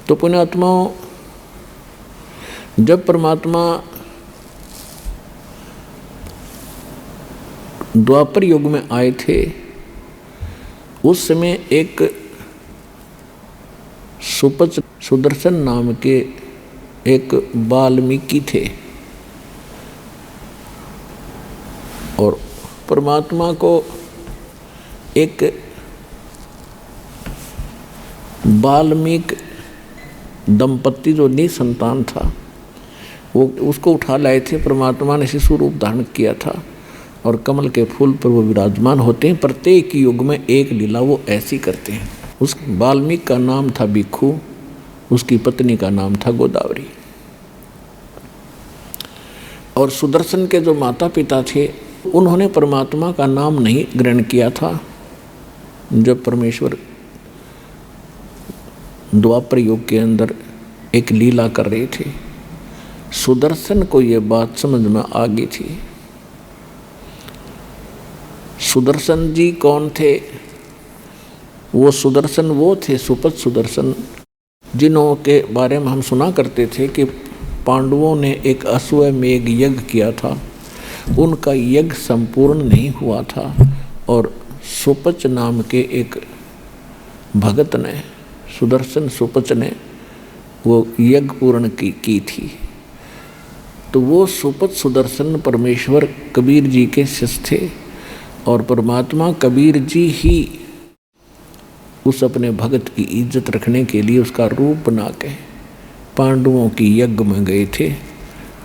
तो पुण्यात्माओं, जब परमात्मा द्वापर युग में आए थे, उस समय एक सुपच सुदर्शन नाम के एक वाल्मीकि थे, और परमात्मा को एक वाल्मीकि दंपत्ति जो निसंतान था, वो उसको उठा लाए थे। परमात्मा ने शिशु रूप धारण किया था और कमल के फूल पर वो विराजमान होते हैं। प्रत्येक युग में एक लीला वो ऐसी करते हैं। उस वाल्मीकि का नाम था भिक्खु, उसकी पत्नी का नाम था गोदावरी। और सुदर्शन के जो माता पिता थे, उन्होंने परमात्मा का नाम नहीं ग्रहण किया था। जब परमेश्वर द्वापर युग के अंदर एक लीला कर रहे थे, सुदर्शन को ये बात समझ में आ गई थी। सुदर्शन जी कौन थे? वो सुदर्शन वो थे, सुपथ सुदर्शन, जिन्हों के बारे में हम सुना करते थे कि पांडवों ने एक अश्वमेध यज्ञ किया था, उनका यज्ञ संपूर्ण नहीं हुआ था, और सुपच नाम के एक भगत ने, सुदर्शन सुपच ने वो यज्ञ पूर्ण की थी। तो वो सुपच सुदर्शन परमेश्वर कबीर जी के शिष्य थे, और परमात्मा कबीर जी ही उस अपने भगत की इज्जत रखने के लिए उसका रूप बना के पांडवों की यज्ञ में गए थे,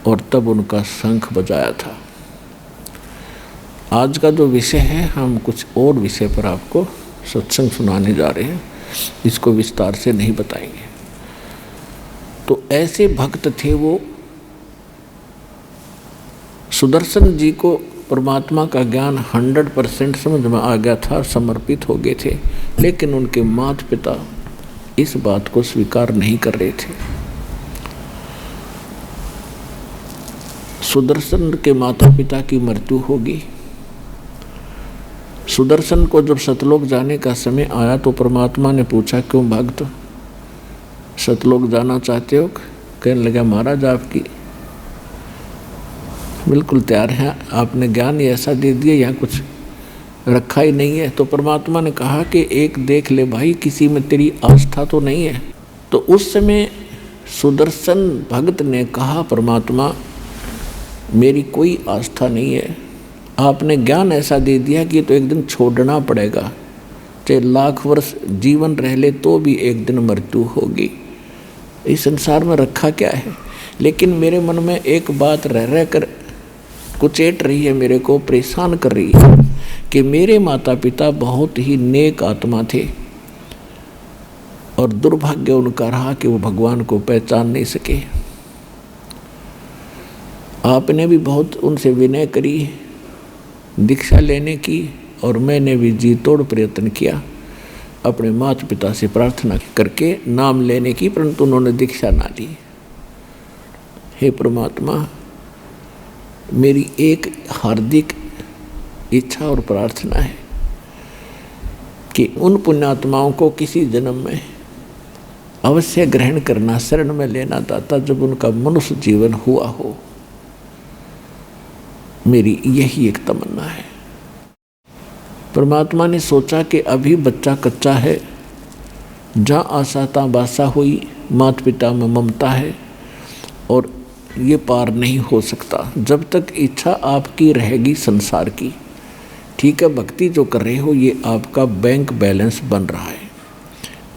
और तब उनका शंख बजाया था। आज का जो विषय है, हम कुछ और विषय पर आपको सत्संग सुनाने जा रहे हैं, इसको विस्तार से नहीं बताएंगे। तो ऐसे भक्त थे वो। सुदर्शन जी को परमात्मा का ज्ञान 100% समझ में आ गया था, समर्पित हो गए थे, लेकिन उनके माता पिता इस बात को स्वीकार नहीं कर रहे थे। सुदर्शन के माता पिता की मृत्यु होगी। सुदर्शन को जब सतलोक जाने का समय आया तो परमात्मा ने पूछा, क्यों भक्त सतलोक जाना चाहते हो? कहने लगा, महाराज आपकी बिल्कुल तैयार हैं, आपने ज्ञान ही ऐसा दे दिया, यहाँ कुछ रखा ही नहीं है। तो परमात्मा ने कहा कि एक देख ले भाई, किसी में तेरी आस्था तो नहीं है। तो उस समय सुदर्शन भक्त ने कहा, परमात्मा मेरी कोई आस्था नहीं है, आपने ज्ञान ऐसा दे दिया कि तो एक दिन छोड़ना पड़ेगा, चाहे लाख वर्ष जीवन रह ले तो भी एक दिन मृत्यु होगी। इस संसार में रखा क्या है? लेकिन मेरे मन में एक बात रह कर कुचेट रही है, मेरे को परेशान कर रही है कि मेरे माता पिता बहुत ही नेक आत्मा थे, और दुर्भाग्य उनका रहा कि वो भगवान को पहचान नहीं सके। आपने भी बहुत उनसे विनय करी, दीक्षा लेने की, और मैंने भी जी तोड़ प्रयत्न किया अपने माता पिता से प्रार्थना करके नाम लेने की, परंतु उन्होंने दीक्षा ना ली। हे परमात्मा, मेरी एक हार्दिक इच्छा और प्रार्थना है कि उन पुण्यात्माओं को किसी जन्म में अवश्य ग्रहण करना, शरण में लेना दाता, जब उनका मनुष्य जीवन हुआ हो। मेरी यही एक तमन्ना है। परमात्मा ने सोचा कि अभी बच्चा कच्चा है, जहाँ आशा तहाँ बासा हुई, माता पिता में ममता है, और ये पार नहीं हो सकता जब तक इच्छा आपकी रहेगी संसार की। ठीक है, भक्ति जो कर रहे हो ये आपका बैंक बैलेंस बन रहा है,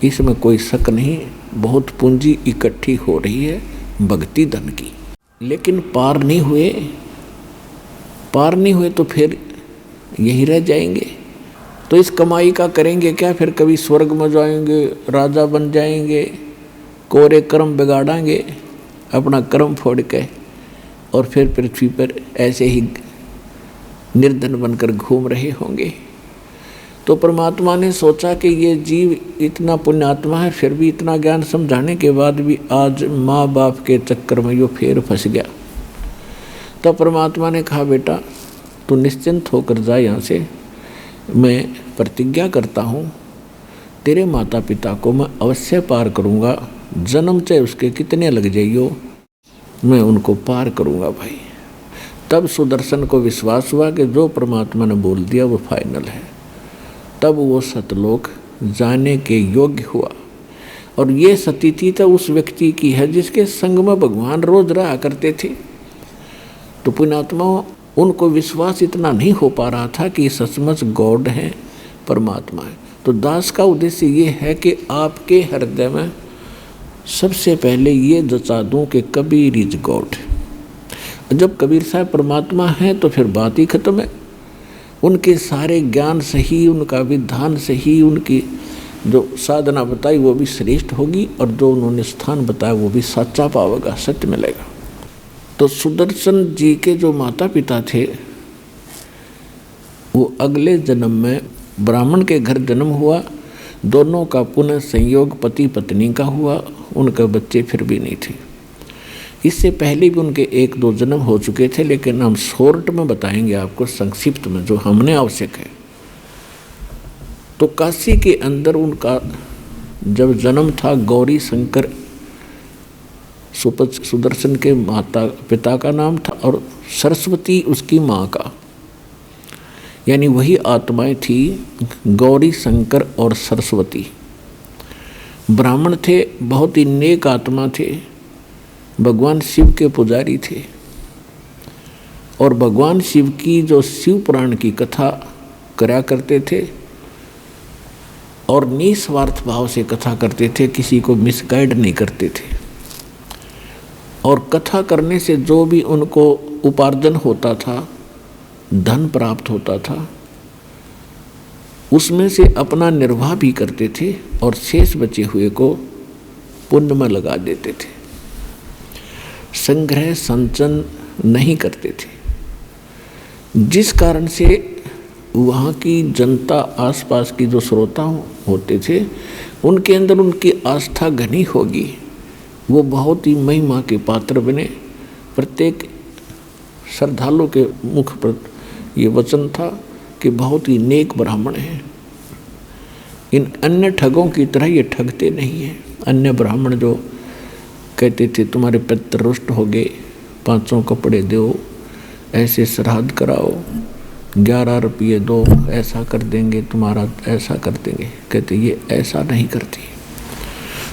इसमें कोई शक नहीं। बहुत पूंजी इकट्ठी हो रही है भक्ति धन की, लेकिन पार नहीं हुए तो फिर यही रह जाएंगे। तो इस कमाई का करेंगे क्या? फिर कभी स्वर्ग में जाएंगे, राजा बन जाएंगे, कोरे कर्म बिगाड़ेंगे अपना कर्म फोड़ के, और फिर पृथ्वी पर ऐसे ही निर्धन बनकर घूम रहे होंगे। तो परमात्मा ने सोचा कि ये जीव इतना पुण्यात्मा है, फिर भी इतना ज्ञान समझाने के बाद भी आज माँ बाप के चक्कर में यो फिर फंस गया। तो परमात्मा ने कहा, बेटा तू निश्चिंत होकर जा यहाँ से, मैं प्रतिज्ञा करता हूँ तेरे माता पिता को मैं अवश्य पार करूँगा, जन्म चाहे उसके कितने लग जाइयो, मैं उनको पार करूँगा भाई। तब सुदर्शन को विश्वास हुआ कि जो परमात्मा ने बोल दिया वो फाइनल है। तब वो सतलोक जाने के योग्य हुआ। और ये स्थिति तो उस व्यक्ति की है जिसके संग में भगवान रोज रहा करते थे। तो पुण्यात्माओं, उनको विश्वास इतना नहीं हो पा रहा था कि सचमुच गॉड है, परमात्मा है। तो दास का उद्देश्य ये है कि आपके हृदय में सबसे पहले ये जचा दूँ कि कबीर इज गॉड। जब कबीर साहब परमात्मा हैं तो फिर बात ही खत्म है। उनके सारे ज्ञान सही, उनका विधान सही, उनकी जो साधना बताई वो भी श्रेष्ठ होगी, और जो उन्होंने स्थान बताया वो भी सच्चा पावेगा, सत्य मिलेगा। तो सुदर्शन जी के जो माता पिता थे वो अगले जन्म में ब्राह्मण के घर जन्म हुआ। दोनों का पुनः संयोग पति पत्नी का हुआ। उनके बच्चे फिर भी नहीं थे। इससे पहले भी उनके 1-2 जन्म हो चुके थे, लेकिन हम शॉर्ट में बताएंगे आपको, संक्षिप्त में, जो हमने आवश्यक है। तो काशी के अंदर उनका जब जन्म था, गौरी शंकर सुदर्शन के माता पिता का नाम था, और सरस्वती उसकी माँ का, यानी वही आत्माएं थी, गौरी शंकर और सरस्वती। ब्राह्मण थे, बहुत ही नेक आत्मा थे, भगवान शिव के पुजारी थे, और भगवान शिव की जो शिव पुराण की कथा करा करते थे, और निस्वार्थ भाव से कथा करते थे, किसी को मिसगाइड नहीं करते थे। और कथा करने से जो भी उनको उपार्जन होता था, धन प्राप्त होता था, उसमें से अपना निर्वाह भी करते थे, और शेष बचे हुए को पुण्य में लगा देते थे। संग्रह संचन नहीं करते थे, जिस कारण से वहाँ की जनता, आसपास की जो श्रोता होते थे, उनके अंदर उनकी आस्था घनी होगी। वो बहुत ही महिमा के पात्र बने। प्रत्येक श्रद्धालु के मुख पर ये वचन था कि बहुत ही नेक ब्राह्मण हैं। इन अन्य ठगों की तरह ये ठगते नहीं हैं। अन्य ब्राह्मण जो कहते थे तुम्हारे पितर रुष्ट हो गए, 500 कपड़े दो, ऐसे श्राद्ध कराओ, 11 रुपये दो, ऐसा कर देंगे, तुम्हारा ऐसा कर देंगे, कहते ये ऐसा नहीं करती।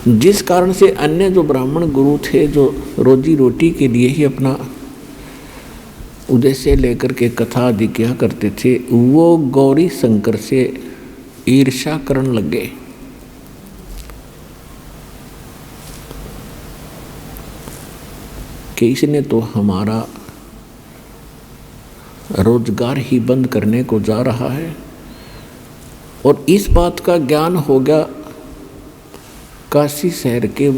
जिस कारण से अन्य जो ब्राह्मण गुरु थे, जो रोजी रोटी के लिए ही अपना उद्देश्य लेकर के कथा आदि किया करते थे, वो गौरी शंकर से ईर्ष्या करने लग गए। कि इसने तो हमारा रोजगार ही बंद करने को जा रहा है। और इस बात का ज्ञान हो गया काशी शहर के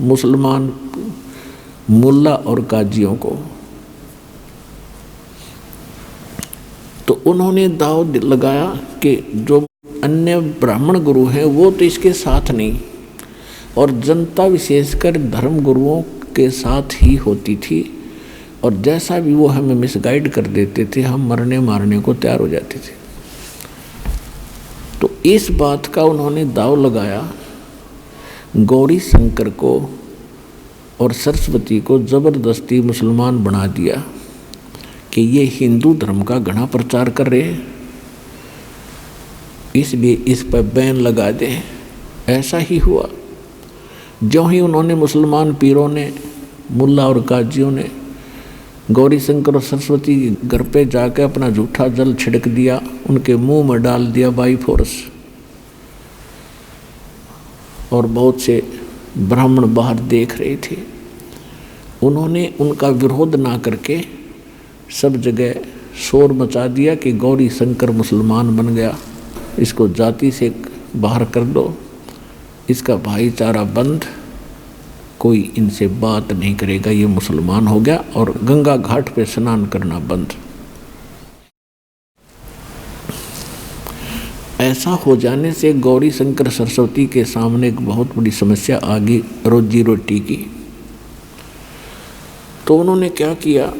मुसलमान मुल्ला और काजियों को। तो उन्होंने दाव लगाया कि जो अन्य ब्राह्मण गुरु हैं वो तो इसके साथ नहीं, और जनता विशेषकर धर्म गुरुओं के साथ ही होती थी, और जैसा भी वो हमें मिसगाइड कर देते थे, हम मरने मारने को तैयार हो जाते थे। तो इस बात का उन्होंने दाव लगाया, गौरी शंकर को और सरस्वती को ज़बरदस्ती मुसलमान बना दिया कि ये हिंदू धर्म का घना प्रचार कर रहे हैं, इसलिए इस पर बैन लगा दें। ऐसा ही हुआ। जो ही उन्होंने मुसलमान पीरों ने, मुल्ला और काजियों ने गौरी शंकर और सरस्वती घर पे जाकर अपना जूठा जल छिड़क दिया, उनके मुंह में डाल दिया बाई फोर्स। और बहुत से ब्राह्मण बाहर देख रहे थे। उन्होंने उनका विरोध ना करके सब जगह शोर मचा दिया कि गौरी शंकर मुसलमान बन गया, इसको जाति से बाहर कर दो, इसका भाईचारा बंद, कोई इनसे बात नहीं करेगा, ये मुसलमान हो गया। और गंगा घाट पे स्नान करना बंद। ऐसा हो जाने से गौरी शंकर सरस्वती के सामने एक बहुत बड़ी समस्या आ गई, रोजी रोटी की। तो उन्होंने क्या किया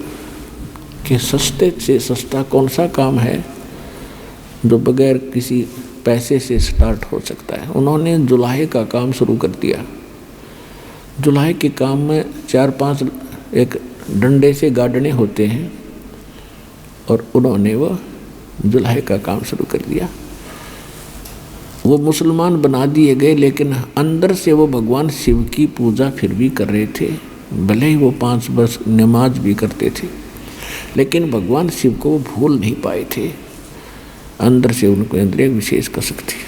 कि सस्ते से सस्ता कौन सा काम है जो बगैर किसी पैसे से स्टार्ट हो सकता है। उन्होंने जुलाहे का काम शुरू कर दिया। जुलाई के काम में 4-5 एक डंडे से गाड़ने होते हैं और उन्होंने वो जुलाई का काम शुरू कर दिया। वो मुसलमान बना दिए गए, लेकिन अंदर से वो भगवान शिव की पूजा फिर भी कर रहे थे। भले ही वो 5 वर्ष नमाज भी करते थे, लेकिन भगवान शिव को वो भूल नहीं पाए थे। अंदर से उनको अंदर एक विशेष कसक थी।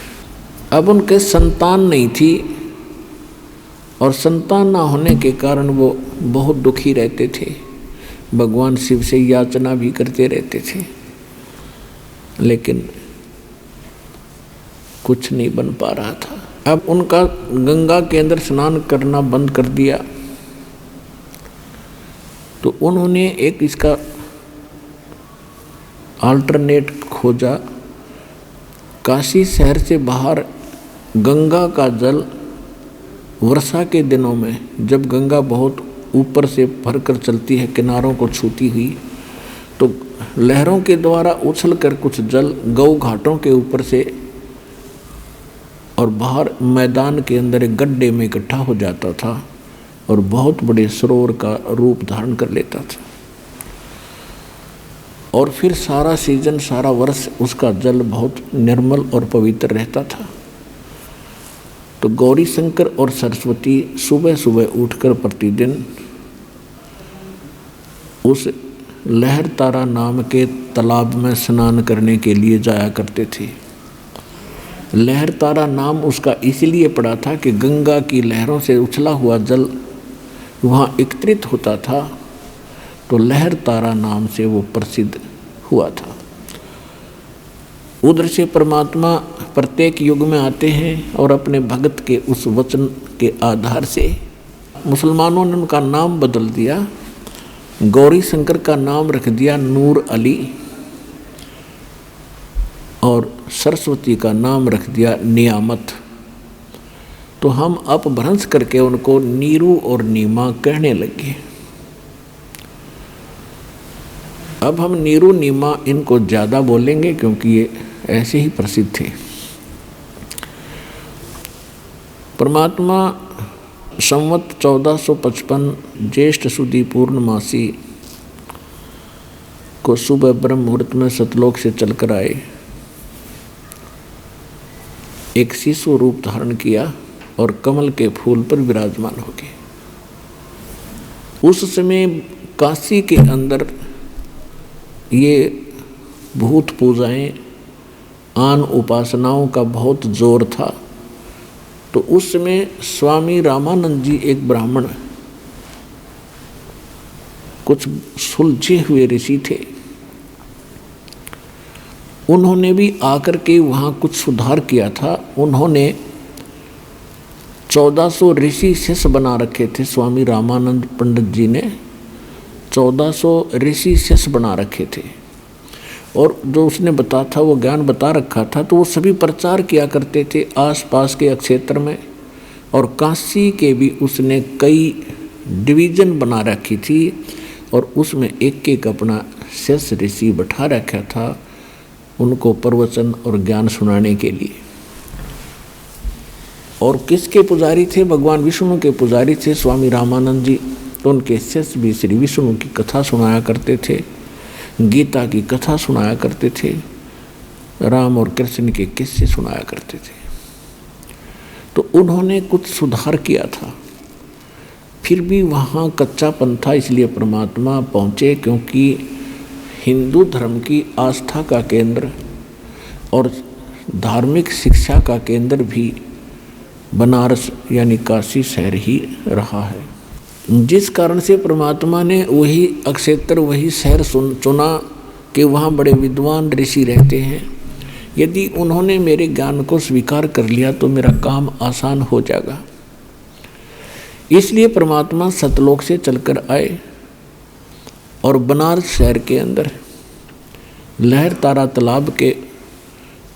अब उनके संतान नहीं थी और संतान ना होने के कारण वो बहुत दुखी रहते थे। भगवान शिव से याचना भी करते रहते थे, लेकिन कुछ नहीं बन पा रहा था। अब उनका गंगा के अंदर स्नान करना बंद कर दिया, तो उन्होंने एक इसका अल्टरनेट खोजा। काशी शहर से बाहर गंगा का जल वर्षा के दिनों में, जब गंगा बहुत ऊपर से भरकर चलती है, किनारों को छूती हुई, तो लहरों के द्वारा उछलकर कुछ जल गौ घाटों के ऊपर से और बाहर मैदान के अंदर एक गड्ढे में इकट्ठा हो जाता था और बहुत बड़े सरोवर का रूप धारण कर लेता था। और फिर सारा सीजन, सारा वर्ष उसका जल बहुत निर्मल और पवित्र रहता था। तो गौरी शंकर और सरस्वती सुबह सुबह उठकर प्रतिदिन उस लहर तारा नाम के तालाब में स्नान करने के लिए जाया करते थे। लहर तारा नाम उसका इसलिए पड़ा था कि गंगा की लहरों से उछला हुआ जल वहाँ एकत्रित होता था, तो लहर तारा नाम से वो प्रसिद्ध हुआ था। उधर से परमात्मा प्रत्येक युग में आते हैं और अपने भगत के उस वचन के आधार से मुसलमानों ने उनका नाम बदल दिया। गौरी शंकर का नाम रख दिया नूर अली और सरस्वती का नाम रख दिया नियामत। तो हम अपभ्रंश करके उनको नीरू और नीमा कहने लगे। अब हम नीरू नीमा इनको ज़्यादा बोलेंगे क्योंकि ये ऐसे ही प्रसिद्ध थे। परमात्मा संवत 1455 ज्येष्ठ सुदी पूर्णमासी को सुबह ब्रह्म मुहूर्त में सतलोक से चलकर आए। एक शिशु रूप धारण किया और कमल के फूल पर विराजमान हो गए। उस समय काशी के अंदर ये भूत पूजाएं, आन उपासनाओं का बहुत जोर था। तो उस समय स्वामी रामानंद जी एक ब्राह्मण, कुछ सुलझे हुए ऋषि थे। उन्होंने भी आकर के वहाँ कुछ सुधार किया था। उन्होंने 1400 ऋषि शिष्य बना रखे थे। स्वामी रामानंद पंडित जी ने 1400 ऋषि शिष्य बना रखे थे और जो उसने बता था वो ज्ञान बता रखा था, तो वो सभी प्रचार किया करते थे आसपास के क्षेत्र में। और काशी के भी उसने कई डिवीज़न बना रखी थी और उसमें एक एक अपना शिष्य ऋषि बैठा रखा था उनको प्रवचन और ज्ञान सुनाने के लिए। और किसके पुजारी थे? भगवान विष्णु के पुजारी थे स्वामी रामानंद जी। तो उनके शिष्य भी श्री विष्णु की कथा सुनाया करते थे, गीता की कथा सुनाया करते थे, राम और कृष्ण के किस्से सुनाया करते थे। तो उन्होंने कुछ सुधार किया था। फिर भी वहाँ कच्चापन था, इसलिए परमात्मा पहुँचे, क्योंकि हिंदू धर्म की आस्था का केंद्र और धार्मिक शिक्षा का केंद्र भी बनारस यानी काशी शहर ही रहा है। जिस कारण से परमात्मा ने वही क्षेत्र, वही शहर चुना कि वहाँ बड़े विद्वान ऋषि रहते हैं। यदि उन्होंने मेरे ज्ञान को स्वीकार कर लिया तो मेरा काम आसान हो जाएगा। इसलिए परमात्मा सतलोक से चलकर आए और बनारस शहर के अंदर लहर तारा तालाब के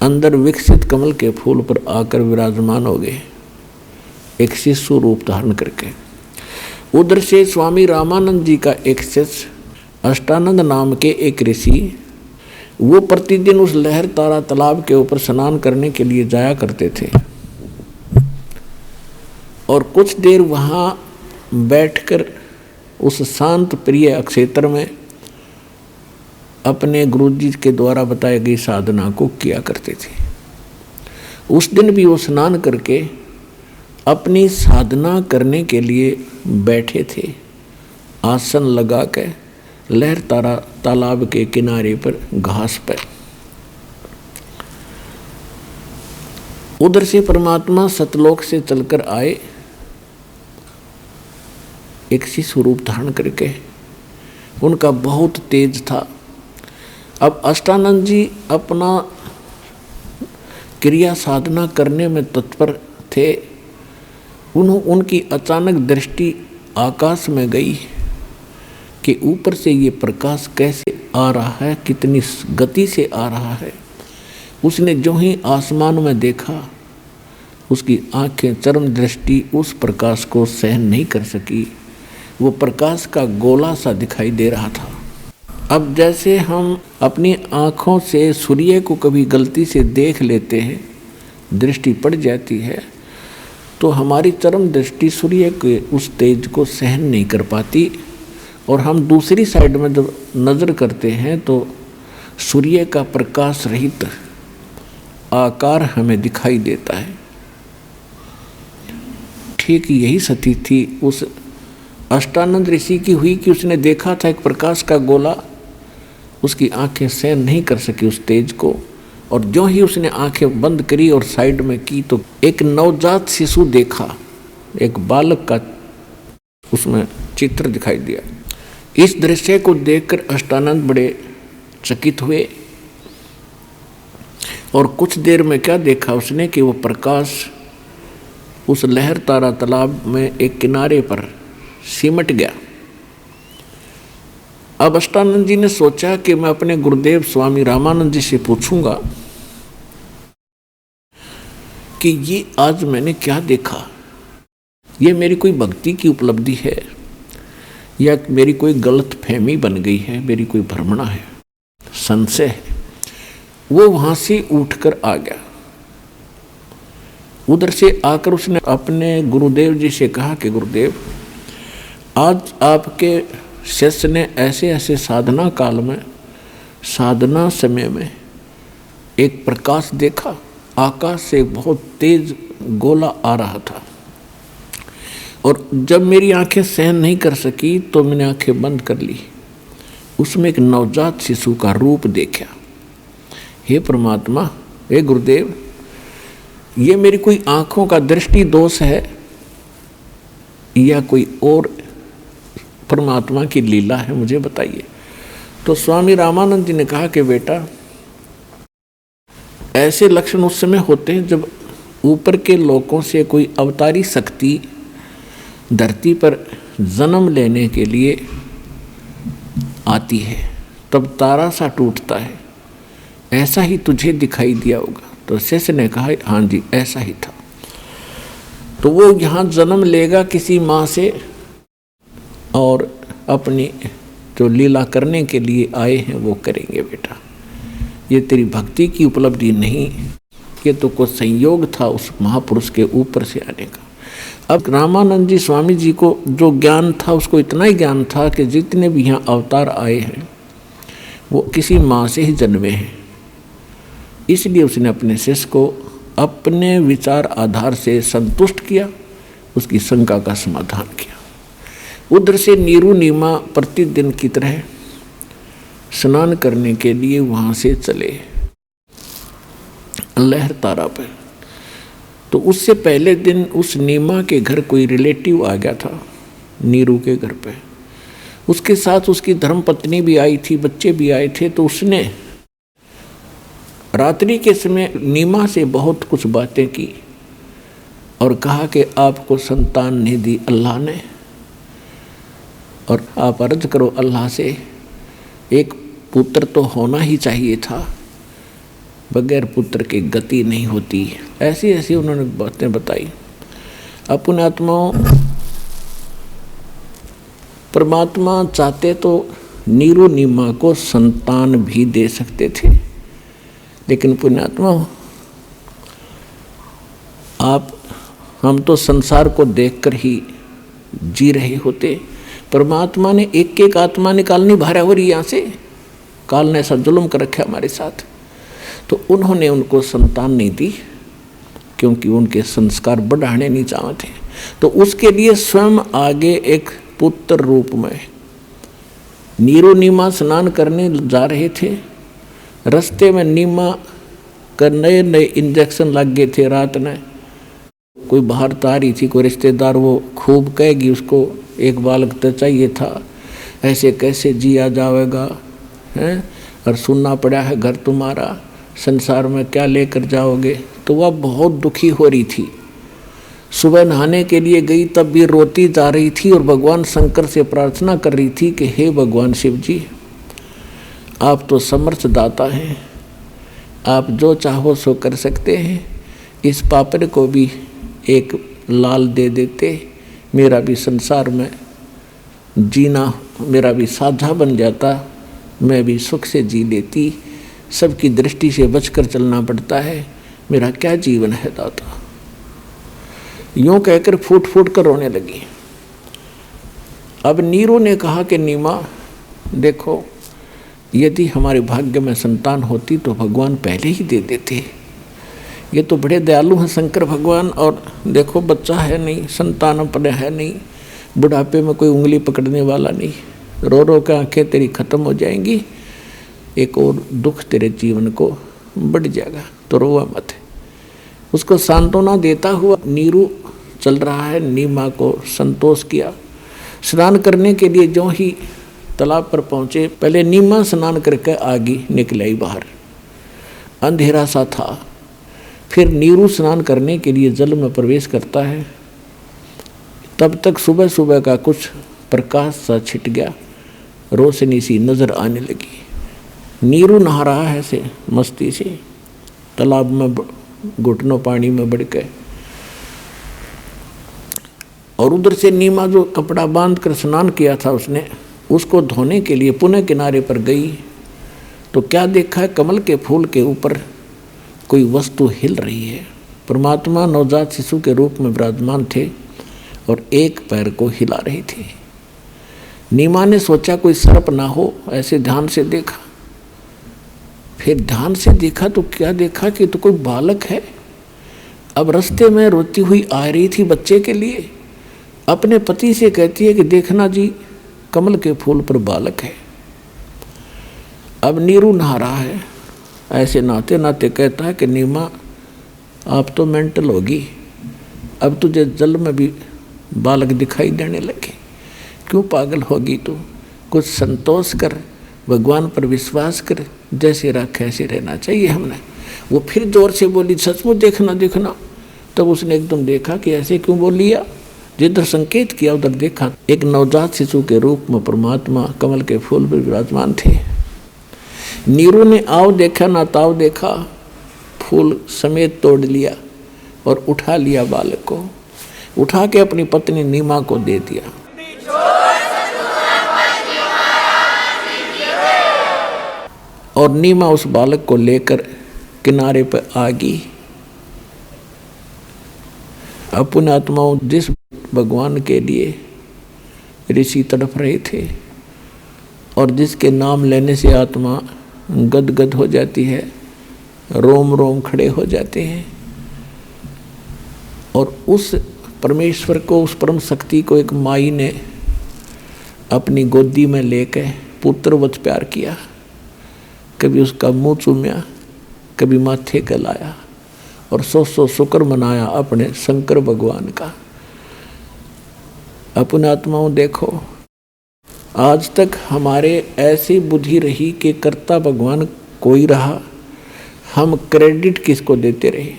अंदर विकसित कमल के फूल पर आकर विराजमान हो गए, एक शिशु रूप धारण करके। उधर से स्वामी रामानंद जी का एक शिष्य अष्टानंद नाम के एक ऋषि, वो प्रतिदिन उस लहर तारा तालाब के ऊपर स्नान करने के लिए जाया करते थे और कुछ देर वहाँ बैठकर उस शांत प्रिय अक्षेत्र में अपने गुरुजी के द्वारा बताई गई साधना को किया करते थे। उस दिन भी वो स्नान करके अपनी साधना करने के लिए बैठे थे, आसन लगा के लहर तारा तालाब के किनारे पर घास पर। उधर से परमात्मा सतलोक से चलकर आए, एक शिशु रूप धारण करके। उनका बहुत तेज था। अब अष्टानंद जी अपना क्रिया साधना करने में तत्पर थे। उनकी अचानक दृष्टि आकाश में गई कि ऊपर से ये प्रकाश कैसे आ रहा है, कितनी गति से आ रहा है। उसने जो ही आसमान में देखा, उसकी आंखें चरम दृष्टि उस प्रकाश को सहन नहीं कर सकी। वो प्रकाश का गोला सा दिखाई दे रहा था। अब जैसे हम अपनी आँखों से सूर्य को कभी गलती से देख लेते हैं, दृष्टि पड़ जाती है, तो हमारी चरम दृष्टि सूर्य के उस तेज को सहन नहीं कर पाती और हम दूसरी साइड में जब नज़र करते हैं तो सूर्य का प्रकाश रहित आकार हमें दिखाई देता है। ठीक यही स्थिति थी उस अष्टानंद ऋषि की हुई कि उसने देखा था एक प्रकाश का गोला, उसकी आंखें सहन नहीं कर सकी उस तेज को, और जो ही उसने आंखें बंद करी और साइड में की तो एक नवजात शिशु देखा, एक बालक का उसमें चित्र दिखाई दिया। इस दृश्य को देखकर अष्टानंद बड़े चकित हुए और कुछ देर में क्या देखा उसने कि वो प्रकाश उस लहर तारा तालाब में एक किनारे पर सिमट गया। अब अष्टानंद जी ने सोचा कि मैं अपने गुरुदेव स्वामी रामानंद जी से पूछूंगा कि ये आज मैंने क्या देखा, ये मेरी कोई भक्ति की उपलब्धि है या मेरी कोई गलत फहमी बन गई है, मेरी कोई भ्रमणा है, संशय है। वो वहां से उठकर आ गया। उधर से आकर उसने अपने गुरुदेव जी से कहा कि गुरुदेव, आज आपके शिष्य ने ऐसे ऐसे साधना काल में, साधना समय में एक प्रकाश देखा, आकाश से बहुत तेज गोला आ रहा था, और जब मेरी आंखें सहन नहीं कर सकी तो मैंने आंखें बंद कर ली। उसमें एक नवजात शिशु का रूप देखा। हे परमात्मा, हे गुरुदेव, ये मेरी कोई आंखों का दृष्टि दोष है या कोई और परमात्मा की लीला है, मुझे बताइए। तो स्वामी रामानंद जी ने कहा कि बेटा, ऐसे लक्षण उस समय होते हैं जब ऊपर के लोकों से कोई अवतारी शक्ति धरती पर जन्म लेने के लिए आती है, तब तारा सा टूटता है। ऐसा ही तुझे दिखाई दिया होगा। तो शिष्य ने कहा हाँ जी, ऐसा ही था। तो वो यहाँ जन्म लेगा किसी माँ से और अपनी जो लीला करने के लिए आए हैं वो करेंगे। बेटा, ये तेरी भक्ति की उपलब्धि नहीं, ये तो कोई संयोग था उस महापुरुष के ऊपर से आने का। अब रामानंद जी स्वामी जी को जो ज्ञान था, उसको इतना ही ज्ञान था कि जितने भी यहाँ अवतार आए हैं वो किसी माँ से ही जन्मे हैं। इसलिए उसने अपने शिष्य को अपने विचार आधार से संतुष्ट किया, उसकी शंका का समाधान किया। उधर से नीरू नीमा प्रतिदिन की तरह स्नान करने के लिए वहाँ से चले लहर तारा पर। तो उससे पहले दिन उस नीमा के घर कोई रिलेटिव आ गया था, नीरू के घर पे। उसके साथ उसकी धर्मपत्नी भी आई थी, बच्चे भी आए थे। तो उसने रात्रि के समय नीमा से बहुत कुछ बातें की और कहा कि आपको संतान नहीं दी अल्लाह ने, और आप अर्ज करो अल्लाह से, एक पुत्र तो होना ही चाहिए था, बगैर पुत्र की गति नहीं होती। ऐसी ऐसी उन्होंने बातें बताई। अपने आत्माओं, परमात्मा चाहते तो नीरू नीमा को संतान भी दे सकते थे, लेकिन पुण्यात्मा, हम तो संसार को देखकर ही जी रहे होते। परमात्मा ने एक एक आत्मा निकालनी भारा हो रही यहाँ से, काल ने ऐसा जुल्म कर रखा हमारे साथ। तो उन्होंने उनको संतान नहीं दी क्योंकि उनके संस्कार बढ़ाने नहीं चाहते। तो उसके लिए स्वयं आगे एक पुत्र रूप में नीरू नीमा स्नान करने जा रहे थे। रास्ते में नीमा का नए नए इंजेक्शन लग गए थे। रात में कोई बाहर तारी थी, कोई रिश्तेदार, वो खूब कहेगी उसको एक बालक तो चाहिए था, ऐसे कैसे जिया जाएगा हैं, और सुनना पड़ा है घर तुम्हारा, संसार में क्या लेकर जाओगे। तो वह बहुत दुखी हो रही थी। सुबह नहाने के लिए गई तब भी रोती जा रही थी और भगवान शंकर से प्रार्थना कर रही थी कि हे भगवान शिव जी, आप तो समर्थ दाता हैं, आप जो चाहो सो कर सकते हैं। इस पापड़ को भी एक लाल दे देते, मेरा भी संसार में जीना मेरा भी साझा बन जाता, मैं भी सुख से जी लेती। सबकी दृष्टि से बचकर चलना पड़ता है, मेरा क्या जीवन है दाता। यूँ कहकर फूट फूट कर रोने लगी। अब नीरू ने कहा कि नीमा देखो, यदि हमारे भाग्य में संतान होती तो भगवान पहले ही दे देते। ये तो बड़े दयालु हैं शंकर भगवान, और देखो बच्चा है नहीं, संतान अपने है नहीं, बुढ़ापे में कोई उंगली पकड़ने वाला नहीं, रो रो के आंखें तेरी खत्म हो जाएंगी, एक और दुख तेरे जीवन को बढ़ जाएगा, तो रोवा मत। उसको सांत्वना देता हुआ नीरू चल रहा है। नीमा को संतोष किया। स्नान करने के लिए जो ही तालाब पर पहुँचे, पहले नीमा स्नान करके आगे निकल आई बाहर, अंधेरा सा था। फिर नीरू स्नान करने के लिए जल में प्रवेश करता है। तब तक सुबह सुबह का कुछ प्रकाश सा छिट गया, रोशनी सी नजर आने लगी। नीरू नहा रहा है से मस्ती से, तालाब में घुटनों पानी में बढ़ के, और उधर से नीमा जो कपड़ा बांध कर स्नान किया था उसने, उसको धोने के लिए पुनः किनारे पर गई तो क्या देखा है, कमल के फूल के ऊपर कोई वस्तु हिल रही है। परमात्मा नवजात शिशु के रूप में विराजमान थे और एक पैर को हिला रहे थे। नीमा ने सोचा कोई सर्प ना हो, ऐसे ध्यान से देखा। फिर ध्यान से देखा तो क्या देखा कि तो कोई बालक है। अब रास्ते में रोती हुई आ रही थी बच्चे के लिए, अपने पति से कहती है कि देखना जी, कमल के फूल पर बालक है। अब नीरू नहा रहा है, ऐसे नहाते नहाते कहता है कि नीमा आप तो मेंटल होगी, अब तुझे जल में भी बालक दिखाई देने लगे, क्यों पागल होगी तू, कुछ संतोष कर, भगवान पर विश्वास कर, जैसे रख ऐसे रहना चाहिए हमने। वो फिर जोर से बोली सचमुच देखना देखना। तब उसने एकदम देखा कि ऐसे क्यों बोल लिया, जिधर संकेत किया उधर देखा, एक नवजात शिशु के रूप में परमात्मा कमल के फूल पर विराजमान थे। नीरू ने आओ देखा ना ताव देखा, फूल समेत तोड़ लिया और उठा लिया बालक को, उठा के अपनी पत्नी नीमा को दे दिया। और नीमा उस बालक को लेकर किनारे पर आ गई। अपने आत्माओं, जिस भगवान के लिए ऋषि तड़प रहे थे और जिसके नाम लेने से आत्मा गदगद हो जाती है, रोम रोम खड़े हो जाते हैं, और उस परमेश्वर को, उस परम शक्ति को एक माई ने अपनी गोदी में लेकर पुत्रवत प्यार किया। कभी उसका मुंह चूमिया, कभी माथे का लाया, और सौ शुक्र मनाया अपने शंकर भगवान का। अपने आत्माओं देखो, आज तक हमारे ऐसी बुद्धि रही कि कर्ता भगवान कोई रहा, हम क्रेडिट किसको देते रहे।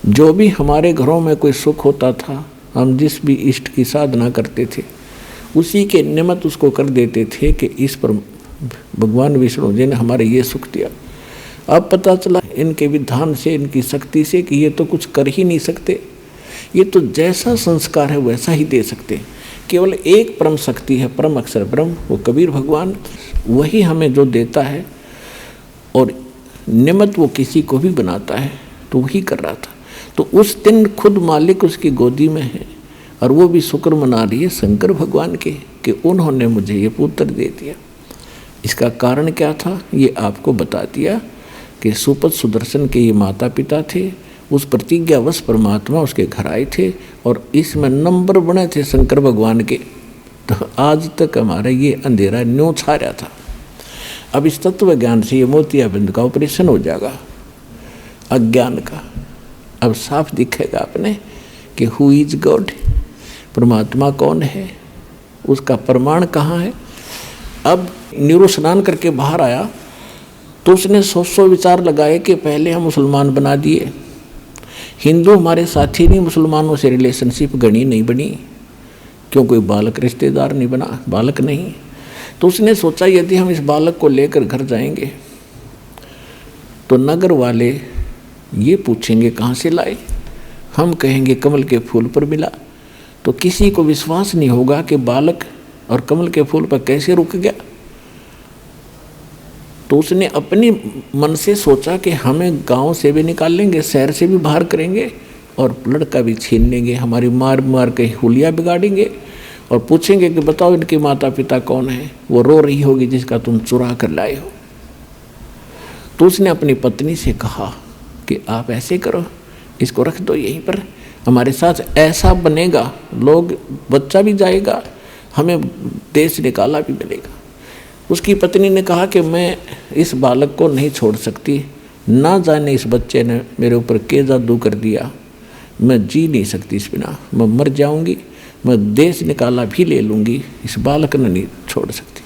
जो भी हमारे घरों में कोई सुख होता था, हम जिस भी इष्ट की साधना करते थे, उसी के निमित्त उसको कर देते थे कि इस पर भगवान विष्णु जी ने हमारे ये सुख दिया। अब पता चला इनके विधान से, इनकी शक्ति से, कि ये तो कुछ कर ही नहीं सकते, ये तो जैसा संस्कार है वैसा ही दे सकते। केवल एक परम शक्ति है, परम अक्षर ब्रह्म, वो कबीर भगवान, वही हमें जो देता है, और निमित्त वो किसी को भी बनाता है, तो वही कर रहा था। तो उस दिन खुद मालिक उसकी गोदी में है, और वो भी शुक्र मना रही है शंकर भगवान के कि उन्होंने मुझे ये पुत्र दे दिया। इसका कारण क्या था ये आपको बता दिया कि सुपथ सुदर्शन के ये माता पिता थे। उस प्रतिज्ञावश परमात्मा उसके घर आए थे और इसमें नंबर बने थे शंकर भगवान के। तो आज तक हमारा ये अंधेरा न्यों छा रहा था। अब इस तत्व ज्ञान से ये मोतियाबिंद का ऑपरेशन हो जाएगा अज्ञान का। अब साफ दिखेगा आपने कि हु इज गॉड, परमात्मा कौन है, उसका प्रमाण कहाँ है। अब नीरू स्नान करके बाहर आया तो उसने 100 विचार लगाए कि पहले हम मुसलमान बना दिए, हिंदू हमारे साथी नहीं, मुसलमानों से रिलेशनशिप गणी नहीं बनी, क्यों कोई बालक रिश्तेदार नहीं बना, बालक नहीं। तो उसने सोचा यदि हम इस बालक को लेकर घर जाएंगे तो नगर वाले ये पूछेंगे कहाँ से लाए, हम कहेंगे कमल के फूल पर मिला, तो किसी को विश्वास नहीं होगा कि बालक और कमल के फूल पर कैसे रुक गया। तो उसने अपनी मन से सोचा कि हमें गांव से भी निकाल लेंगे, शहर से भी बाहर करेंगे और लड़का भी छीन लेंगे, हमारी मार मार के हुलिया बिगाड़ेंगे और पूछेंगे कि बताओ इनके माता पिता कौन है। वो रो रही होगी जिसका तुम चुरा कर लाए हो। तो उसने अपनी पत्नी से कहा कि आप ऐसे करो, इसको रख दो यहीं पर, हमारे साथ ऐसा बनेगा, लोग बच्चा भी जाएगा, हमें देश निकाला भी मिलेगा। उसकी पत्नी ने कहा कि मैं इस बालक को नहीं छोड़ सकती, ना जाने इस बच्चे ने मेरे ऊपर क्या जादू कर दिया, मैं जी नहीं सकती इस बिना, मैं मर जाऊंगी, मैं देश निकाला भी ले लूंगी, इस बालक ने नहीं छोड़ सकती।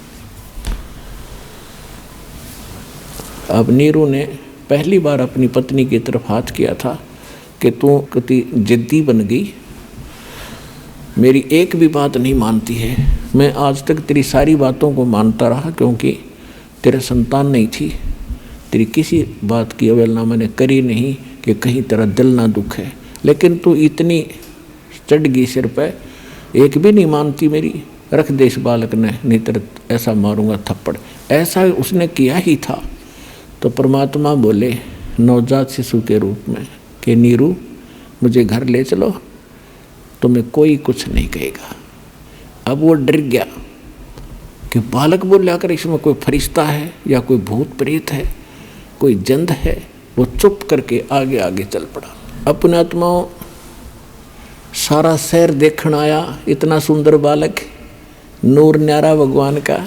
अब नीरू ने पहली बार अपनी पत्नी की तरफ हाथ किया था कि तू कितनी जिद्दी बन गई, मेरी एक भी बात नहीं मानती है। मैं आज तक तेरी सारी बातों को मानता रहा क्योंकि तेरे संतान नहीं थी, तेरी किसी बात की अवहेलना मैंने करी नहीं कि कहीं तेरा दिल ना दुखे, लेकिन तू इतनी चढ़ गई सिर पे, एक भी नहीं मानती मेरी, रख दे इस बालक ने, नहीं तेरे ऐसा मारूंगा थप्पड़। ऐसा उसने किया ही था। तो परमात्मा बोले नवजात शिशु के रूप में कि नीरू मुझे घर ले चलो, तुम्हें कोई कुछ नहीं कहेगा। अब वो डर गया कि बालक बोल आकर इसमें कोई फरिश्ता है या कोई भूत प्रेत है, कोई जंद है। वो चुप करके आगे आगे चल पड़ा। अपने आत्माओं सारा शहर देखण आया, इतना सुंदर बालक, नूर न्यारा भगवान का,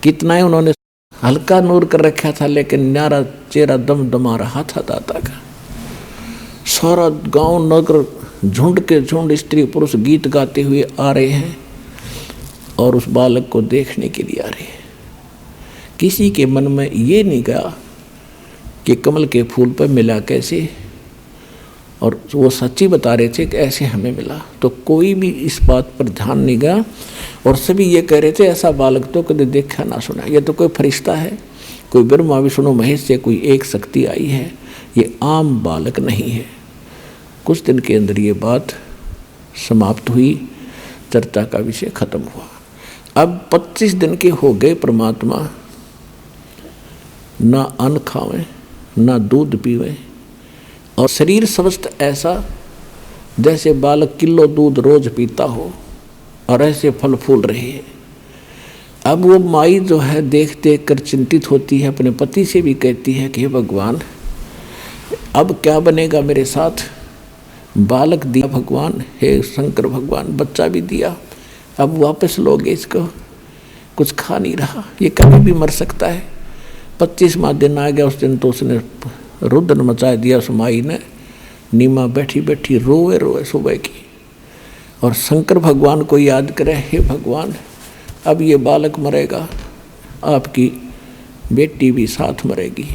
कितना ही उन्होंने हल्का नूर कर रखा था लेकिन न्यारा चेहरा दमदमा रहा था दाता का। सारा गांव नगर झुंड के झुंड स्त्री पुरुष गीत गाते हुए आ रहे हैं और उस बालक को देखने के लिए आ रहे हैं। किसी के मन में ये नहीं गया कि कमल के फूल पर मिला कैसे, और वो सच्ची बता रहे थे कि ऐसे हमें मिला। तो कोई भी इस बात पर ध्यान नहीं गया और सभी ये कह रहे थे ऐसा बालक तो कभी देखा ना सुना, ये तो कोई फरिश्ता है, कोई ब्रह्मा विष्णु महेश से कोई एक शक्ति आई है, ये आम बालक नहीं है। कुछ दिन के अंदर ये बात समाप्त हुई, चर्चा का विषय खत्म हुआ। अब 25 दिन के हो गए, परमात्मा ना अन्न खावें ना दूध पीवें और शरीर स्वस्थ ऐसा जैसे बालक किलो दूध रोज पीता हो और ऐसे फल फूल रहे हैं। अब वो माई जो है देख देख कर चिंतित होती है, अपने पति से भी कहती है कि हे भगवान अब क्या बनेगा मेरे साथ, बालक दिया भगवान, हे शंकर भगवान बच्चा भी दिया, अब वापस लोगे इसको, कुछ खा नहीं रहा, ये कभी भी मर सकता है। 25वां दिन आ गया, उस दिन तो उसने रुदन मचा दिया उस माई ने। नीमा बैठी बैठी रोए रोए सुबह की और शंकर भगवान को याद करे, हे भगवान अब ये बालक मरेगा, आपकी बेटी भी साथ मरेगी,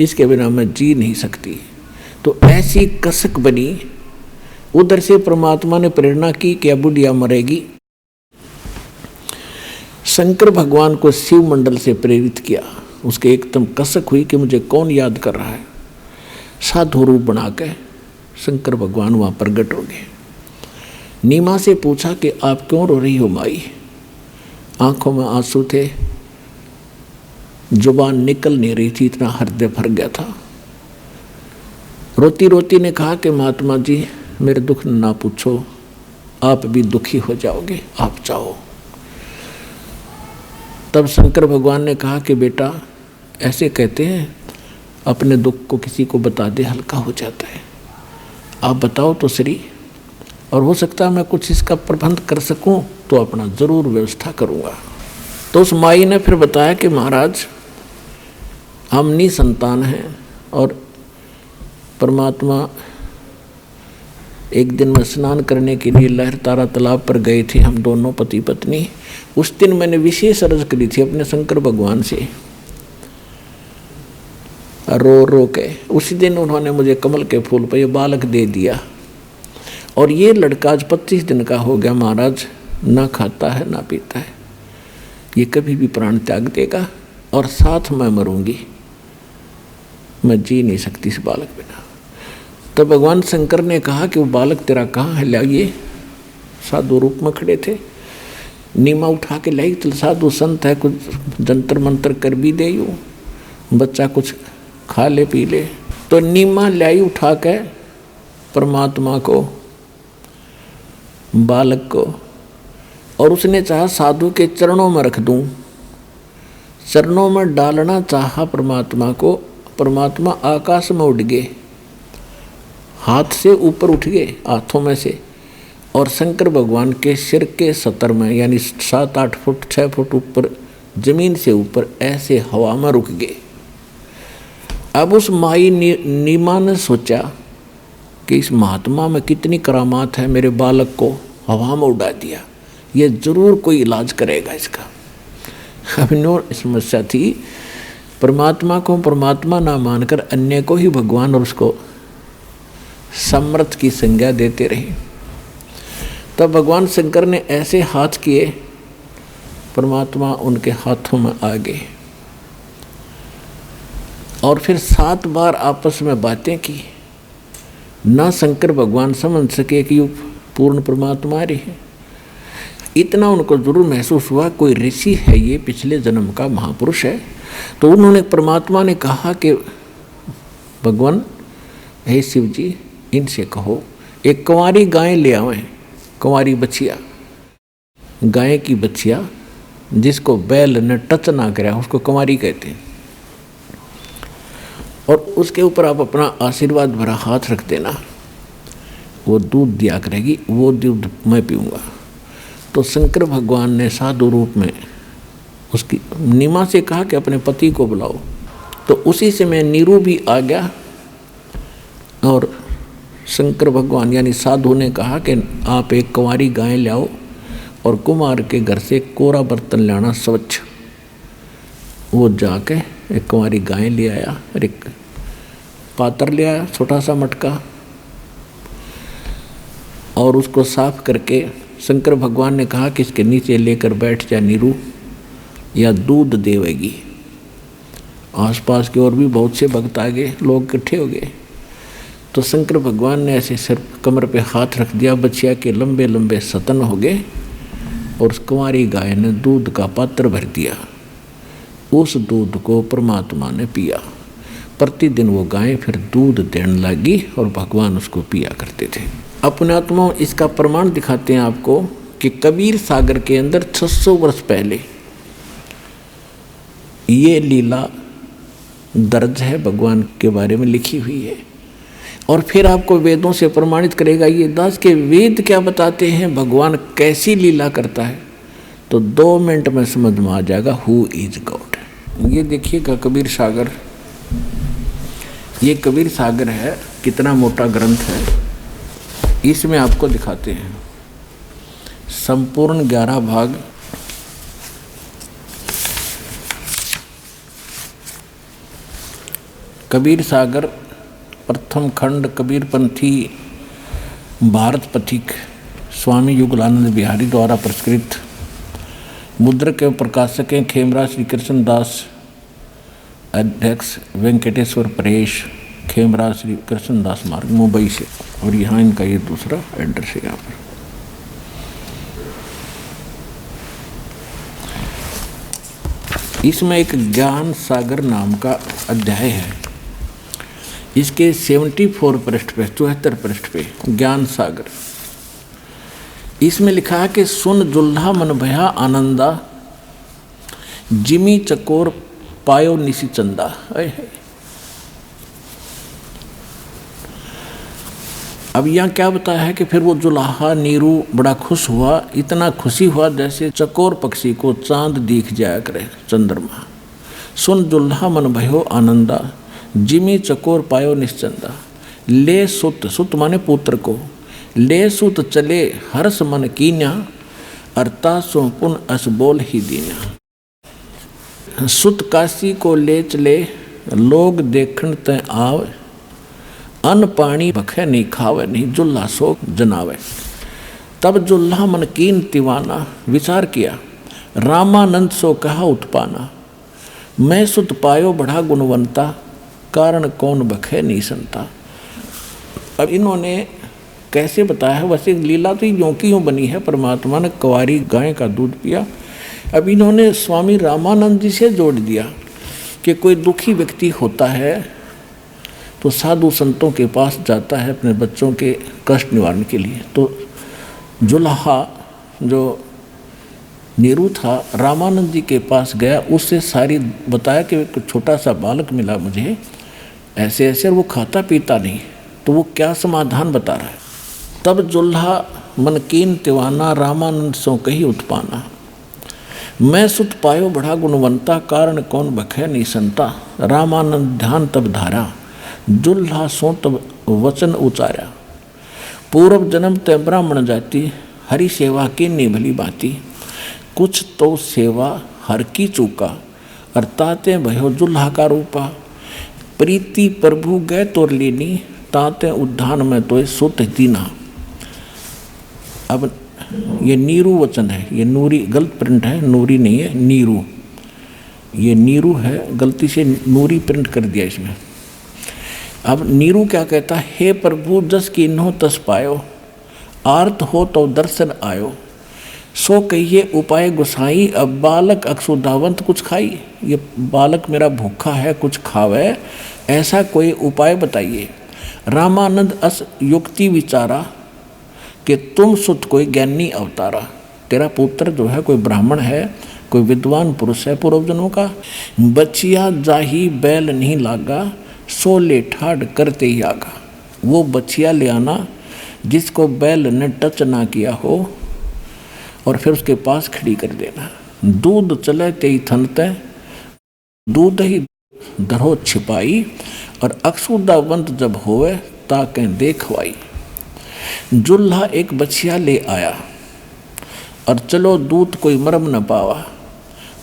इसके बिना मैं जी नहीं सकती। तो ऐसी कसक बनी। उधर से परमात्मा ने प्रेरणा की कि अब बुढ़िया मरेगी। शंकर भगवान को शिव मंडल से प्रेरित किया, उसके एकदम कसक हुई कि मुझे कौन याद कर रहा है। साधु रूप बना के शंकर भगवान वहाँ प्रकट हो गए। नीमा से पूछा कि आप क्यों रो रही हो माई? आंखों में आंसू थे, जुबान निकल नहीं रही थी, इतना हृदय भर गया था। रोती रोती ने कहा कि महात्मा जी मेरे दुख ना पूछो, आप भी दुखी हो जाओगे, आप जाओ। तब शंकर भगवान ने कहा कि बेटा ऐसे कहते हैं, अपने दुख को किसी को बता दे हल्का हो जाता है, आप बताओ तो सही, और हो सकता है मैं कुछ इसका प्रबंध कर सकूं तो अपना ज़रूर व्यवस्था करूंगा। तो उस माई ने फिर बताया कि महाराज हम निसंतान हैं और परमात्मा एक दिन मैं स्नान करने के लिए लहरतारा तालाब पर गए थे, हम दोनों पति पत्नी। उस दिन मैंने विशेष अर्ज करी थी अपने शंकर भगवान से, रो रो के। उसी दिन उन्होंने मुझे कमल के फूल पर ये बालक दे दिया, और ये लड़का आज 25 दिन का हो गया महाराज, ना खाता है ना पीता है, ये कभी भी प्राण त्याग देगा और साथ मैं मरूंगी, मैं जी नहीं सकती इस बालक बिना। तब भगवान शंकर ने कहा कि वो बालक तेरा कहाँ है, लाइए। साधु रूप में खड़े थे, नीमा उठा के लाई, तो साधु संत है, कुछ जंतर मंतर कर भी दे, यूँ बच्चा कुछ खा ले पी ले। तो नीमा लाई उठा के परमात्मा को, बालक को, और उसने चाहा साधु के चरणों में रख दूं, चरणों में डालना चाहा परमात्मा को। परमात्मा आकाश में उड़ गए, हाथ से ऊपर उठ गए, हाथों में से, और शंकर भगवान के सिर के सतर में, यानी 7-8 फुट 6 फुट ऊपर, जमीन से ऊपर ऐसे हवा में रुक गए। अब उस माई नीमा ने सोचा कि इस महात्मा में कितनी करामात है, मेरे बालक को हवा में उड़ा दिया, ये जरूर कोई इलाज करेगा इसका। अब नो समस्या थी, परमात्मा को परमात्मा ना मानकर अन्य को ही भगवान और उसको समर्थ की संज्ञा देते रहे। तब भगवान शंकर ने ऐसे हाथ किए, परमात्मा उनके हाथों में आ गए, और फिर 7 बार आपस में बातें की। ना शंकर भगवान समझ सके कि पूर्ण परमात्मा रहे हैं। इतना उनको जरूर महसूस हुआ कोई ऋषि है, ये पिछले जन्म का महापुरुष है। तो उन्होंने, परमात्मा ने कहा कि भगवान हे शिव जी, इनसे कहो एक कुंवारी गाय ले आवें, कुंवारी बछिया, गाय की बछिया जिसको बैल ने टच ना कराया उसको कुंवारी कहते हैं, और उसके ऊपर आप अपना आशीर्वाद भरा हाथ रख देना, वो दूध दिया करेगी, वो दूध मैं पीऊँगा। तो शंकर भगवान ने साधु रूप में उसकी नीमा से कहा कि अपने पति को बुलाओ। तो उसी समय नीरू भी आ गया, और शंकर भगवान यानी साधु ने कहा कि आप एक कुंवारी गाय लाओ, और कुमार के घर से कोरा बर्तन लाना स्वच्छ। वो जाके एक कुंवारी गाय ले आया, और एक पात्र ले आया, छोटा सा मटका, और उसको साफ करके शंकर भगवान ने कहा कि इसके नीचे लेकर बैठ जा नीरू, या दूध देवेगी। आसपास के और भी बहुत से भक्त आ गए, लोग इकट्ठे हो गए। तो शंकर भगवान ने ऐसे सिर कमर पे हाथ रख दिया, बछिया के लंबे लंबे सतन हो गए, और उस कुंवारी गाय ने दूध का पात्र भर दिया। उस दूध को परमात्मा ने पिया। प्रतिदिन वो गाय फिर दूध देने लगी, और भगवान उसको पिया करते थे। अपने आत्मा इसका प्रमाण दिखाते हैं आपको कि कबीर सागर के अंदर 600 वर्ष पहले ये लीला दर्ज है, भगवान के बारे में लिखी हुई है। और फिर आपको वेदों से प्रमाणित करेगा ये दास के वेद क्या बताते हैं, भगवान कैसी लीला करता है, तो 2 मिनट में समझ में आ जाएगा हु इज गॉड। ये देखिएगा कबीर सागर, ये कबीर सागर है, कितना मोटा ग्रंथ है। इसमें आपको दिखाते हैं संपूर्ण 11 भाग। कबीर सागर प्रथम खंड कबीरपंथी भारत पथिक स्वामी युगलानंद बिहारी द्वारा प्रस्कृत, मुद्रक एवं प्रकाशक हैं खेमराज श्री कृष्ण दास, अध्यक्ष वेंकटेश्वर परेश, खेमराज श्री कृष्ण दास मार्ग, मुंबई से। और यहाँ इनका ये दूसरा एड्रेस है। यहाँ पर इसमें एक ज्ञान सागर नाम का अध्याय है। इसके 74 पृष्ठ पे, 74 पृष्ठ पे ज्ञान सागर, इसमें लिखा है कि सुन जुल्हा मन भया आनंदा, जिमी चकोर पायो निसी चंदा। अब यहाँ क्या बताया है कि फिर वो जुल्हा नीरू बड़ा खुश हुआ, इतना खुशी हुआ जैसे चकोर पक्षी को चांद दिख जाया करे, चंद्रमा। सुन जुल्हा मन भयो आनंदा, जिमी चकोर पायो निश्चंदा। ले सुत, सुत माने पुत्र को, ले सुत चले हर्ष मन कीन्या, अर्ता सो पुन अस बोल ही दीन्या। सुत काशी को ले चले, लोग देखण तय आव, अन्न पानी भखे नहीं खावे, नहीं जुल्हा सो जनावे। तब जुल्हा मन कीन तिवाना, विचार किया, रामानंद सो कहा उत्पाना। मैं सुत पायो बढ़ा गुणवंता, कारण कौन बखे नहीं संता। अब इन्होंने कैसे बताया है, वैसे लीला तो यों की यों बनी है। परमात्मा ने कुंवारी गाय का दूध पिया। अब इन्होंने स्वामी रामानंद जी से जोड़ दिया कि कोई दुखी व्यक्ति होता है तो साधु संतों के पास जाता है अपने बच्चों के कष्ट निवारण के लिए। तो जुल्हा जो नीरू था रामानंद जी के पास गया, उससे सारी बताया कि एक छोटा सा बालक मिला मुझे, ऐसे ऐसे, वो खाता पीता नहीं, तो वो क्या समाधान बता रहा है। तब जुल्हा मन कीन तिवाना, रामानंद सो कही उत्पाना। मैं सुत पायो बढ़ा गुणवंता, कारण कौन बखे नहीं संता। रामानंद ध्यान तब धारा, जुल्हा सो तब वचन उचारा। पूर्व जन्म ते ब्राह्मण जाति, हरि सेवा की निभली बाती। कुछ तो सेवा हर की चूका, अर्थाते भयो जुल्हा का रूपा। प्रीति प्रभु गए तोर लेनी, ताते उद्धान में तो सुत दीना। अब ये नीरू वचन है, ये नूरी गलत प्रिंट है, नूरी नहीं है, नीरू। ये नीरू है, गलती से नूरी प्रिंट कर दिया इसमें। अब नीरू क्या कहता, हे प्रभु जस कीन्हो तस पायो, आर्त हो तो दर्शन आयो। सो कहिए उपाय गुसाई, अब बालक अक्षुधावंत कुछ खाई। ये बालक मेरा भूखा है, कुछ खावे, ऐसा कोई उपाय बताइए। रामानंद अस युक्ति विचारा, कि तुम सुत कोई ज्ञानी अवतारा। तेरा पुत्र जो है कोई ब्राह्मण है, कोई विद्वान पुरुष है पूर्व जन्मों का। बचिया जाही बैल नहीं लागा, सो ले ठाड़ करते ही आगा। वो बचिया ले आना जिसको बैल ने टच ना किया हो, और फिर उसके पास खड़ी कर देना। दूध चले ते ही थनते, दूध ही धरो छिपाई, और अक्षुधावंत जब होवे ताके देखवाई। जुल्हा एक बछिया ले आया, और चलो दूत कोई मरम न पावा।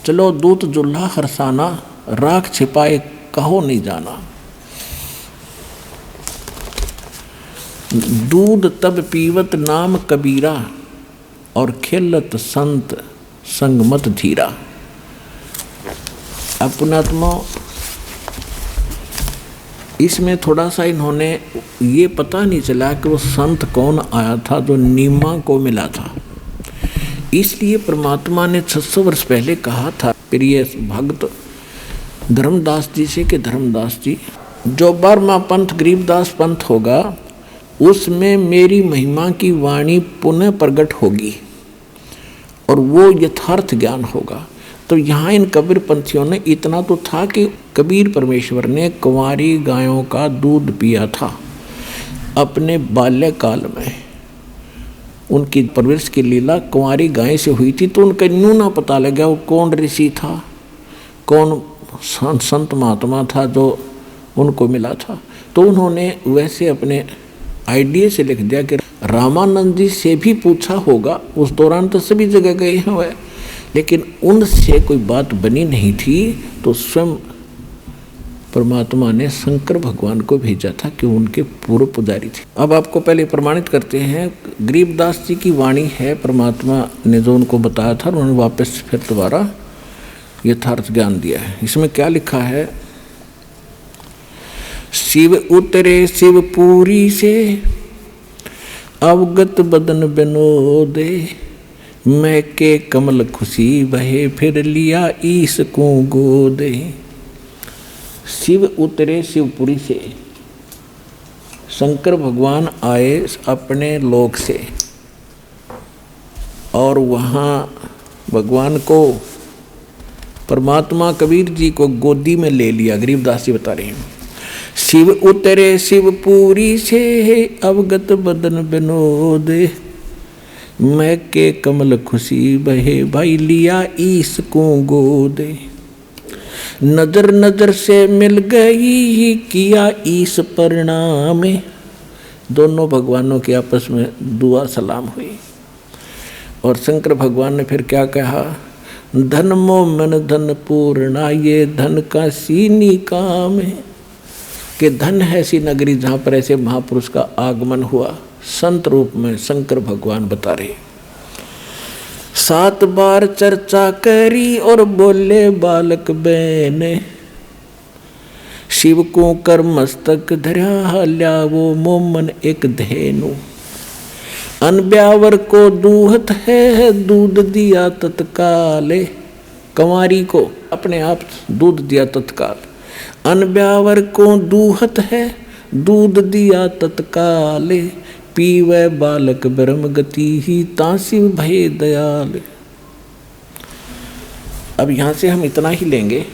चलो दूत जुल्हा हरसाना, राख छिपाए कहो नहीं जाना। दूध तब पीवत नाम कबीरा, और खेलत संत संगमत धीरा। अपनात्मा इसमें थोड़ा सा इन्होंने ये पता नहीं चला कि वो संत कौन आया था जो नीमा को मिला था। इसलिए परमात्मा ने 600 वर्ष पहले कहा था प्रिय भक्त धर्मदास जी से कि धर्मदास जी, जो 12वां पंथ गरीबदास पंथ होगा उसमें मेरी महिमा की वाणी पुनः प्रकट होगी, और वो यथार्थ ज्ञान होगा। तो यहाँ इन कबीर पंथियों ने इतना तो था कि कबीर परमेश्वर ने कुंवारी गायों का दूध पिया था अपने बाल्यकाल में। उनकी परवरिश की लीला कुंवारी गाय से हुई थी, तो उनका न्यू ना पता लग गया वो कौन ऋषि था, कौन संत महात्मा था जो उनको मिला था। तो उन्होंने वैसे अपने आइडिया से लिख दिया कि रामानंद जी से भी पूछा होगा। उस दौरान तो सभी जगह गए हैं वह, लेकिन उनसे कोई बात बनी नहीं थी, तो स्वयं परमात्मा ने शंकर भगवान को भेजा था कि उनके पूर्व पुजारी थे। अब आपको पहले प्रमाणित करते हैं, गरीबदास जी की वाणी है, परमात्मा ने जो उनको बताया था उन्होंने वापस फिर दोबारा यथार्थ ज्ञान दिया है। इसमें क्या लिखा है, शिव उतरे शिवपुरी से, अवगत बदन विनोदे। मैं के कमल खुशी बहे, फिर लिया ईस को गोदे। शिव उतरे शिवपुरी से, शंकर भगवान आए अपने लोक से। और वहाँ भगवान को परमात्मा कबीर जी को गोदी में ले लिया। गरीबदास जी बता रहे हैं, शिव उतरे शिवपुरी से अवगत बदन विनोद, मैं के कमल खुशी बहे भाई लिया ईस को गोद, नजर नजर से मिल गई किया ईस परिणाम। दोनों भगवानों के आपस में दुआ सलाम हुई। और शंकर भगवान ने फिर क्या कहा, धन मोमन धन पूर्णा, ये धन का सीनी काम है, कि धन है ऐसी नगरी जहाँ पर ऐसे महापुरुष का आगमन हुआ। संत रूप में शंकर भगवान बता रहे, 7 बार चर्चा करी और बोले बालक बहने, शिव को कर मस्तक धरा ल्या वो मोमन एक धेनु, अनब्यावर को दूहत है दूध दिया तत्काले, कंवारी को अपने आप दूध दिया तत्काल, अनब्यावर को दूहत है दूध दिया तत्काले, पीवे बालक ब्रह्म गति ही तासिव भय दयाल। अब यहाँ से हम इतना ही लेंगे।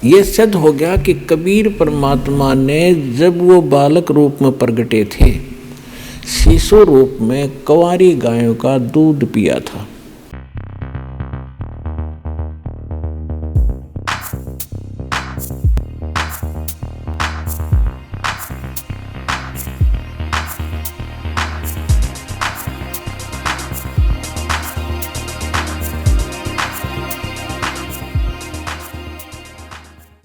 ये सिद्ध हो गया कि कबीर परमात्मा ने जब वो बालक रूप में प्रगटे थे, शिशु रूप में कंवारी गायों का दूध पिया था।